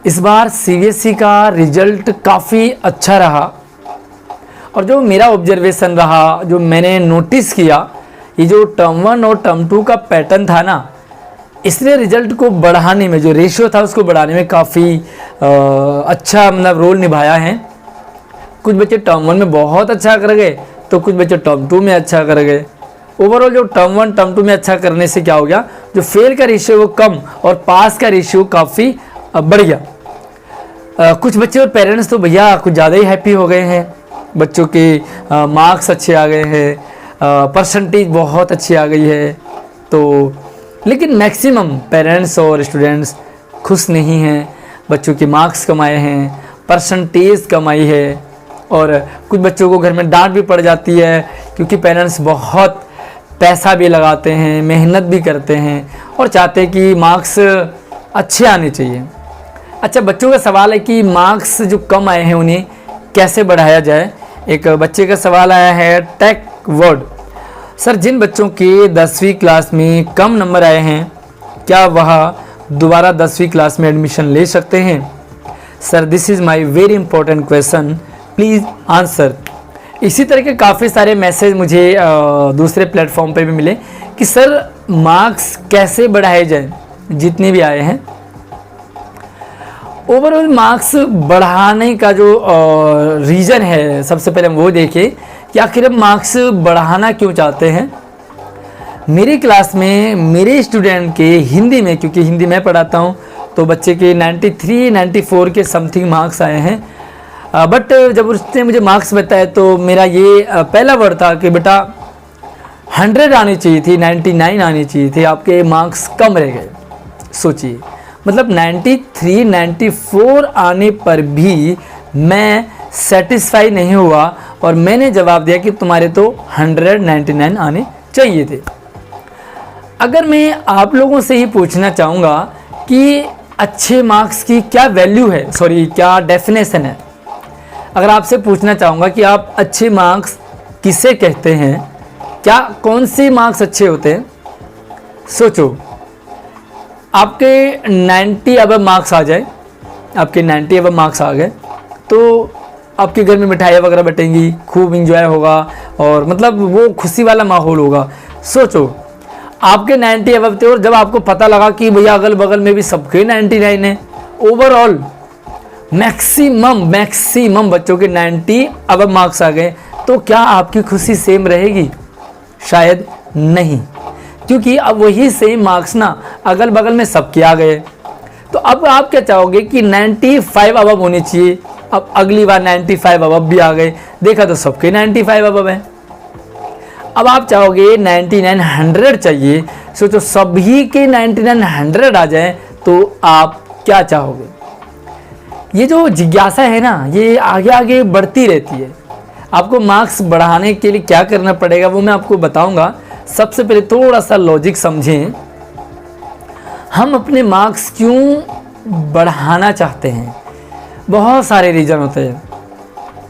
इस बार सीबीएसई का रिजल्ट काफ़ी अच्छा रहा और जो मेरा ऑब्जर्वेशन रहा, जो मैंने नोटिस किया, ये जो टर्म 1 और टर्म 2 का पैटर्न था ना, इसने रिजल्ट को बढ़ाने में, जो रेशियो था उसको बढ़ाने में काफ़ी अच्छा मतलब रोल निभाया है। कुछ बच्चे टर्म 1 में बहुत अच्छा कर गए तो कुछ बच्चे टर्म 2 में अच्छा कर गए। ओवरऑल जो टर्म 1 टर्म 2 में अच्छा करने से क्या हो गया, जो फेल का रेशियो वो कम और पास का रेशियो काफ़ी बढ़ गया। कुछ बच्चे और पेरेंट्स तो भैया कुछ ज़्यादा ही हैप्पी हो गए हैं, बच्चों के मार्क्स अच्छे आ गए हैं, परसेंटेज बहुत अच्छी आ गई है। तो लेकिन मैक्सिमम पेरेंट्स और स्टूडेंट्स खुश नहीं हैं। बच्चों के मार्क्स कम आए हैं, परसेंटेज कम आई है और कुछ बच्चों को घर में डांट भी पड़ जाती है क्योंकि पेरेंट्स बहुत पैसा भी लगाते हैं, मेहनत भी करते हैं और चाहते हैं कि मार्क्स अच्छे आने चाहिए। अच्छा, बच्चों का सवाल है कि मार्क्स जो कम आए हैं उन्हें कैसे बढ़ाया जाए। एक बच्चे का सवाल आया है टेक वर्ड, सर जिन बच्चों के 10वीं क्लास में कम नंबर आए हैं क्या वह दोबारा 10वीं क्लास में एडमिशन ले सकते हैं? Sir this is my very important question, please answer. इसी तरह के काफ़ी सारे मैसेज मुझे दूसरे प्लेटफॉर्म पे भी मिले कि सर मार्क्स कैसे बढ़ाए जाए जितने भी आए हैं। ओवरऑल मार्क्स बढ़ाने का जो रीज़न है, सबसे पहले हम वो देखें कि आखिर हम मार्क्स बढ़ाना क्यों चाहते हैं। मेरी क्लास में मेरे स्टूडेंट के हिंदी में, क्योंकि हिंदी मैं पढ़ाता हूँ, तो बच्चे के 93 94 के समथिंग मार्क्स आए हैं। बट जब उसने मुझे मार्क्स बताया तो मेरा ये पहला वर्ड था कि बेटा 100 आनी चाहिए थी, 99 आनी चाहिए थी, आपके मार्क्स कम रह गए। सोचिए, मतलब 93 94 आने पर भी मैं सेटिस्फाई नहीं हुआ और मैंने जवाब दिया कि तुम्हारे तो 199 आने चाहिए थे। अगर मैं आप लोगों से ही पूछना चाहूँगा कि अच्छे मार्क्स की क्या वैल्यू है, क्या डेफिनेशन है। अगर आपसे पूछना चाहूँगा कि आप अच्छे मार्क्स किसे कहते हैं, क्या कौन से मार्क्स अच्छे होते हैं। सोचो, आपके 90 अबव मार्क्स आ जाए, आपके 90 अबव मार्क्स आ गए तो आपके घर में मिठाइयाँ वगैरह बटेंगी, खूब इंजॉय होगा और मतलब वो खुशी वाला माहौल होगा। सोचो, आपके 90 अबव थे और जब आपको पता लगा कि भैया अगल बगल में भी सबके 99 है, ओवरऑल मैक्सिमम बच्चों के 90 अबव मार्क्स आ गए, तो क्या आपकी खुशी सेम रहेगी? शायद नहीं, क्योंकि अब वही सेम मार्क्स ना अगल बगल में सबके आ गए। तो अब आप क्या चाहोगे कि 95 अबव होने चाहिए। अब अगली बार 95 अबव भी आ गए, देखा तो सबके 95 अबव हैं। अब आप चाहोगे 99 100 चाहिए। सोचो, सभी के 99 100 आ जाए तो आप क्या चाहोगे? ये जो जिज्ञासा है ना, ये आगे आगे बढ़ती रहती है। आपको मार्क्स बढ़ाने के लिए क्या करना पड़ेगा वो मैं आपको बताऊंगा। सबसे पहले थोड़ा सा लॉजिक समझें। हम अपने मार्क्स क्यों बढ़ाना चाहते हैं? बहुत सारे रीज़न होते हैं।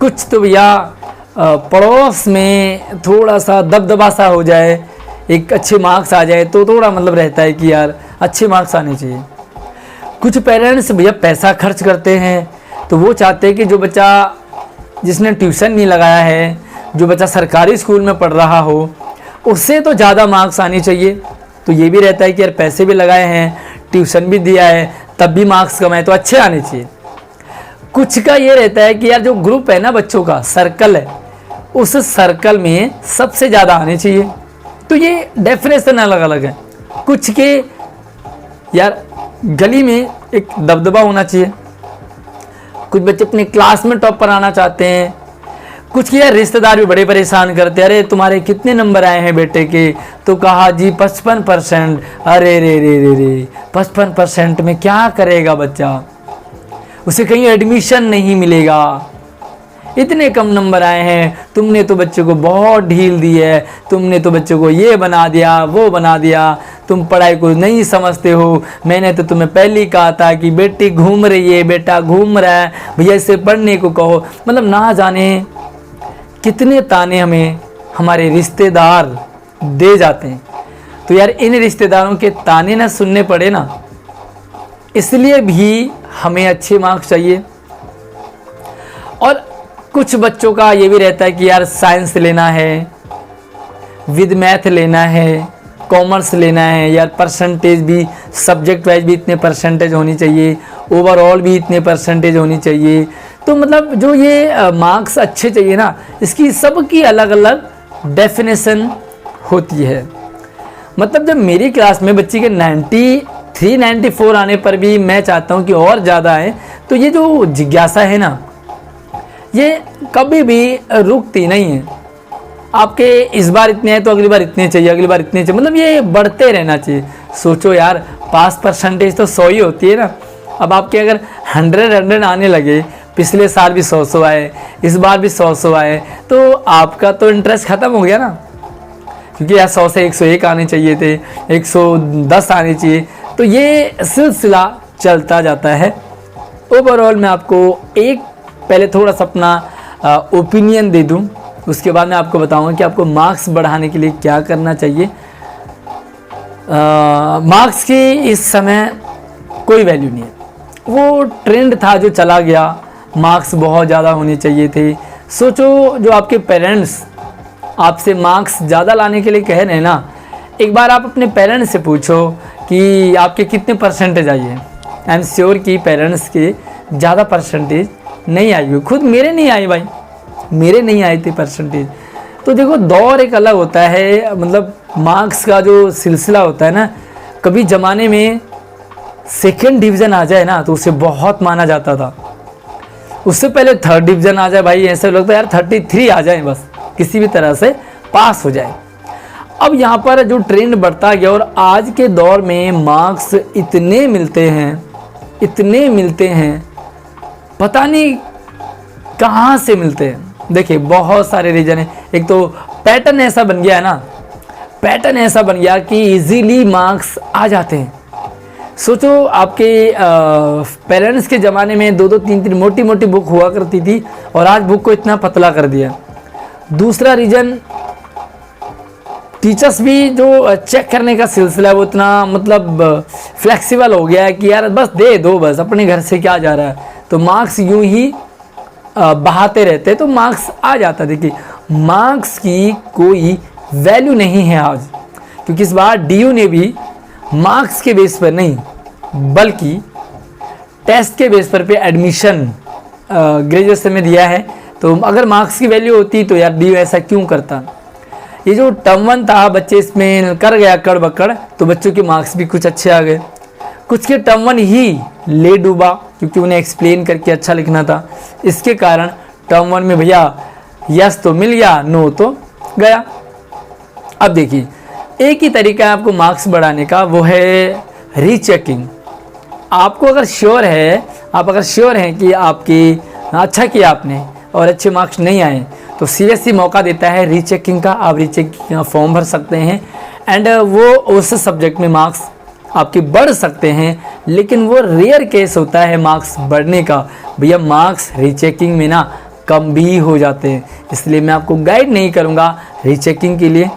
कुछ तो भैया पड़ोस में थोड़ा सा दबदबा सा हो जाए, एक अच्छे मार्क्स आ जाए तो थोड़ा मतलब रहता है कि यार अच्छे मार्क्स आने चाहिए। कुछ पेरेंट्स भैया पैसा खर्च करते हैं तो वो चाहते हैं कि जो बच्चा जिसने ट्यूशन नहीं लगाया है, जो बच्चा सरकारी स्कूल में पढ़ रहा हो, उससे तो ज़्यादा मार्क्स आने चाहिए। तो ये भी रहता है कि यार पैसे भी लगाए हैं, ट्यूशन भी दिया है, तब भी मार्क्स कम आए तो अच्छे आने चाहिए। कुछ का ये रहता है कि यार जो ग्रुप है ना, बच्चों का सर्कल है, उस सर्कल में सबसे ज़्यादा आने चाहिए। तो ये डेफिनेशन अलग अलग है। कुछ के यार गली में एक दबदबा होना चाहिए, कुछ बच्चे अपने क्लास में टॉप पर आना चाहते हैं, कुछ के यार रिश्तेदार भी बड़े परेशान करते हैं, अरे तुम्हारे कितने नंबर आए हैं बेटे के? तो कहा जी 55%। अरे रे रे रे रे 55% में क्या करेगा बच्चा? उसे कहीं एडमिशन नहीं मिलेगा, इतने कम नंबर आए हैं, तुमने तो बच्चे को बहुत ढील दी है, तुमने तो बच्चे को ये बना दिया वो बना दिया, तुम पढ़ाई को नहीं समझते हो। मैंने तो तुम्हें पहले ही कहा था कि बेटी घूम रही है, बेटा घूम रहा है, भैया इसे पढ़ने को कहो। मतलब ना जाने कितने ताने हमें हमारे रिश्तेदार दे जाते हैं। तो यार इन रिश्तेदारों के ताने ना सुनने पड़े ना, इसलिए भी हमें अच्छे मार्क्स चाहिए। और कुछ बच्चों का ये भी रहता है कि यार साइंस लेना है, विद मैथ लेना है, कॉमर्स लेना है, यार परसेंटेज भी सब्जेक्ट वाइज भी इतने परसेंटेज होनी चाहिए, ओवरऑल भी इतने परसेंटेज होनी चाहिए। तो मतलब जो ये मार्क्स अच्छे चाहिए ना, इसकी सबकी अलग अलग डेफिनेशन होती है। मतलब जब मेरी क्लास में बच्ची के 93 94 आने पर भी मैं चाहता हूँ कि और ज़्यादा आए, तो ये जो जिज्ञासा है ना, ये कभी भी रुकती नहीं है। आपके इस बार इतने हैं तो अगली बार इतने चाहिए, अगली बार इतने चाहिए, मतलब ये बढ़ते रहना चाहिए। सोचो यार, पास परसेंटेज तो 100 ही होती है ना। अब आपके अगर 100 आने लगे, पिछले साल भी 100 आए, इस बार भी 100 आए, तो आपका तो इंटरेस्ट ख़त्म हो गया ना। क्योंकि यार 100 से 101 आने चाहिए थे, 110 आने चाहिए, तो ये सिलसिला चलता जाता है। ओवरऑल मैं आपको एक पहले थोड़ा सा अपना ओपिनियन दे दूं, उसके बाद मैं आपको बताऊंगा कि आपको मार्क्स बढ़ाने के लिए क्या करना चाहिए। मार्क्स की इस समय कोई वैल्यू नहीं है। वो ट्रेंड था जो चला गया, मार्क्स बहुत ज़्यादा होने चाहिए थे। सोचो, जो आपके पेरेंट्स आपसे मार्क्स ज़्यादा लाने के लिए कह रहे हैं ना, एक बार आप अपने पेरेंट्स से पूछो कि आपके कितने परसेंटेज आई है। आई एम श्योर कि पेरेंट्स के ज़्यादा परसेंटेज नहीं आई हुई। खुद मेरे नहीं आई भाई, मेरे नहीं आए थे परसेंटेज। तो देखो, दौर एक अलग होता है। मतलब मार्क्स का जो सिलसिला होता है ना, कभी ज़माने में सेकंड डिवीज़न आ जाए ना तो उसे बहुत माना जाता था। उससे पहले थर्ड डिवीज़न आ जाए भाई, ऐसा लगता है यार 33 आ जाए, बस किसी भी तरह से पास हो जाए। अब यहाँ पर जो ट्रेंड बढ़ता गया, और आज के दौर में मार्क्स इतने मिलते हैं, पता नहीं कहाँ से मिलते हैं। देखिए, बहुत सारे रीज़न है। एक तो पैटर्न ऐसा बन गया है ना, पैटर्न ऐसा बन गया कि इजीली मार्क्स आ जाते हैं। सोचो, आपके पेरेंट्स के ज़माने में 2-2 3-3 मोटी मोटी बुक हुआ करती थी, और आज बुक को इतना पतला कर दिया। दूसरा रीज़न, टीचर्स भी जो चेक करने का सिलसिला है वो इतना मतलब फ्लेक्सिबल हो गया है कि यार बस दे दो, बस अपने घर से क्या जा रहा है, तो मार्क्स यूं ही बहाते रहते, तो मार्क्स आ जाता। देखिए, मार्क्स की कोई वैल्यू नहीं है आज, क्योंकि इस बार डीयू ने भी मार्क्स के बेस पर नहीं बल्कि टेस्ट के बेस पर एडमिशन ग्रेजुएशन में दिया है। तो अगर मार्क्स की वैल्यू होती तो यार डीयू ऐसा क्यों करता। ये जो टर्म 1 था, बच्चे इसमें कर गया कड़बकड़, तो बच्चों के मार्क्स भी कुछ अच्छे आ गए। कुछ के टर्म 1 ही ले डूबा, क्योंकि उन्हें एक्सप्लेन करके अच्छा लिखना था। इसके कारण टर्म 1 में भैया यस तो मिल गया, नो तो गया। अब देखिए, एक ही तरीका है आपको मार्क्स बढ़ाने का, वो है रीचेकिंग। आपको अगर श्योर है, आप अगर श्योर हैं कि आपकी अच्छा किया आपने और अच्छे मार्क्स नहीं आए, तो सीरियसली मौका देता है रीचेकिंग का। आप रीचेकिंग का फॉर्म भर सकते हैं, एंड वो उस सब्जेक्ट में मार्क्स आपके बढ़ सकते हैं। लेकिन वो रेयर केस होता है मार्क्स बढ़ने का। भैया, मार्क्स रीचेकिंग में ना कम भी हो जाते हैं, इसलिए मैं आपको गाइड नहीं करूँगा रीचेकिंग के लिए।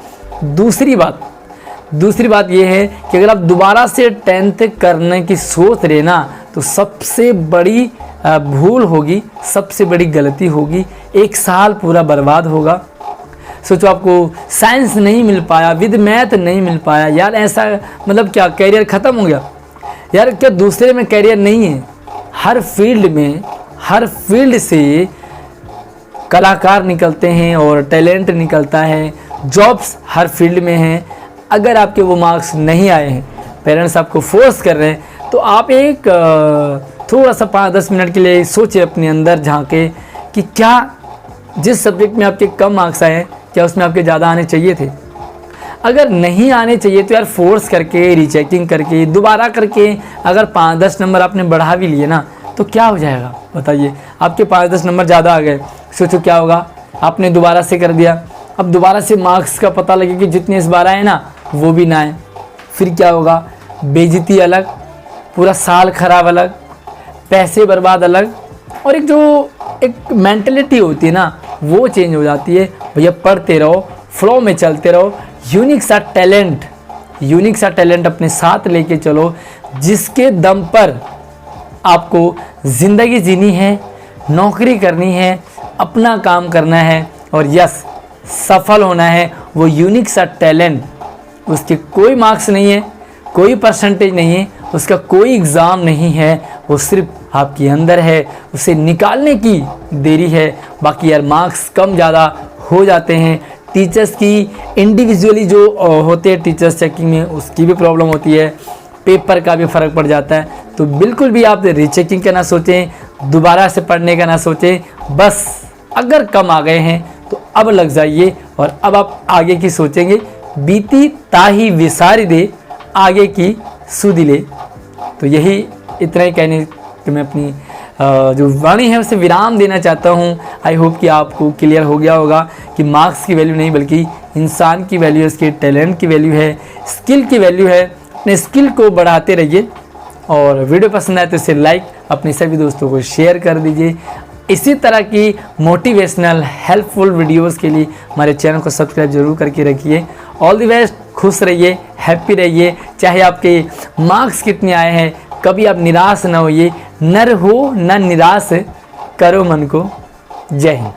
दूसरी बात ये है कि अगर आप दोबारा से 10th करने की सोच रहे ना, तो सबसे बड़ी भूल होगी, सबसे बड़ी गलती होगी। 1 साल पूरा बर्बाद होगा। सोचो, आपको साइंस नहीं मिल पाया, विद मैथ नहीं मिल पाया, यार ऐसा मतलब क्या कैरियर ख़त्म हो गया? यार क्या दूसरे में कैरियर नहीं है? हर फील्ड से कलाकार निकलते हैं और टैलेंट निकलता है। जॉब्स हर फील्ड में हैं। अगर आपके वो मार्क्स नहीं आए हैं, पेरेंट्स आपको फोर्स कर रहे हैं, तो आप एक थोड़ा सा 5-10 मिनट के लिए सोचिए, अपने अंदर झांके कि क्या जिस सब्जेक्ट में आपके कम मार्क्स आए हैं, क्या उसमें आपके ज़्यादा आने चाहिए थे? अगर नहीं आने चाहिए तो यार फोर्स करके, रीचेकिंग करके, दोबारा करके अगर 5-10 नंबर आपने बढ़ा भी लिए ना, तो क्या हो जाएगा बताइए? आपके 5-10 नंबर ज़्यादा आ गए, सोचो क्या होगा। आपने दोबारा से कर दिया, अब दोबारा से मार्क्स का पता लगे कि जितने इस बार आए ना वो भी ना आए, फिर क्या होगा? बेइज्जती अलग, पूरा साल खराब अलग, पैसे बर्बाद अलग, और एक मेंटलिटी होती है ना, वो चेंज हो जाती है। भैया पढ़ते रहो, फ्लो में चलते रहो, यूनिक सा टैलेंट अपने साथ लेके चलो, जिसके दम पर आपको ज़िंदगी जीनी है, नौकरी करनी है, अपना काम करना है और यस सफल होना है। वो यूनिक सा टैलेंट, उसके कोई मार्क्स नहीं है, कोई परसेंटेज नहीं है, उसका कोई एग्ज़ाम नहीं है, वो सिर्फ आपके अंदर है, उसे निकालने की देरी है। बाकी यार मार्क्स कम ज़्यादा हो जाते हैं, टीचर्स की इंडिविजुअली जो होते हैं टीचर्स चेकिंग में उसकी भी प्रॉब्लम होती है, पेपर का भी फ़र्क पड़ जाता है। तो बिल्कुल भी आप रीचेकिंग का ना सोचें, दोबारा से पढ़ने का ना सोचें, बस अगर कम आ गए हैं तो अब लग जाइए और अब आप आगे की सोचेंगे। बीती ताही विसारी दे, आगे की सुधी ले। तो यही इतना ही कहने कि मैं अपनी जो वाणी है उसे विराम देना चाहता हूँ। आई होप कि आपको क्लियर हो गया होगा कि मार्क्स की वैल्यू नहीं बल्कि इंसान की वैल्यू है, उसके टैलेंट की वैल्यू है, स्किल की वैल्यू है। अपने स्किल को बढ़ाते रहिए और वीडियो पसंद आए तो इसे लाइक, अपने सभी दोस्तों को शेयर कर दीजिए। इसी तरह की मोटिवेशनल हेल्पफुल वीडियोस के लिए हमारे चैनल को सब्सक्राइब जरूर करके रखिए। ऑल द बेस्ट, खुश रहिए, हैप्पी रहिए। चाहे आपके मार्क्स कितने आए हैं, कभी आप निराश ना होइए। नर हो न निराश, करो मन को। जय हिंद।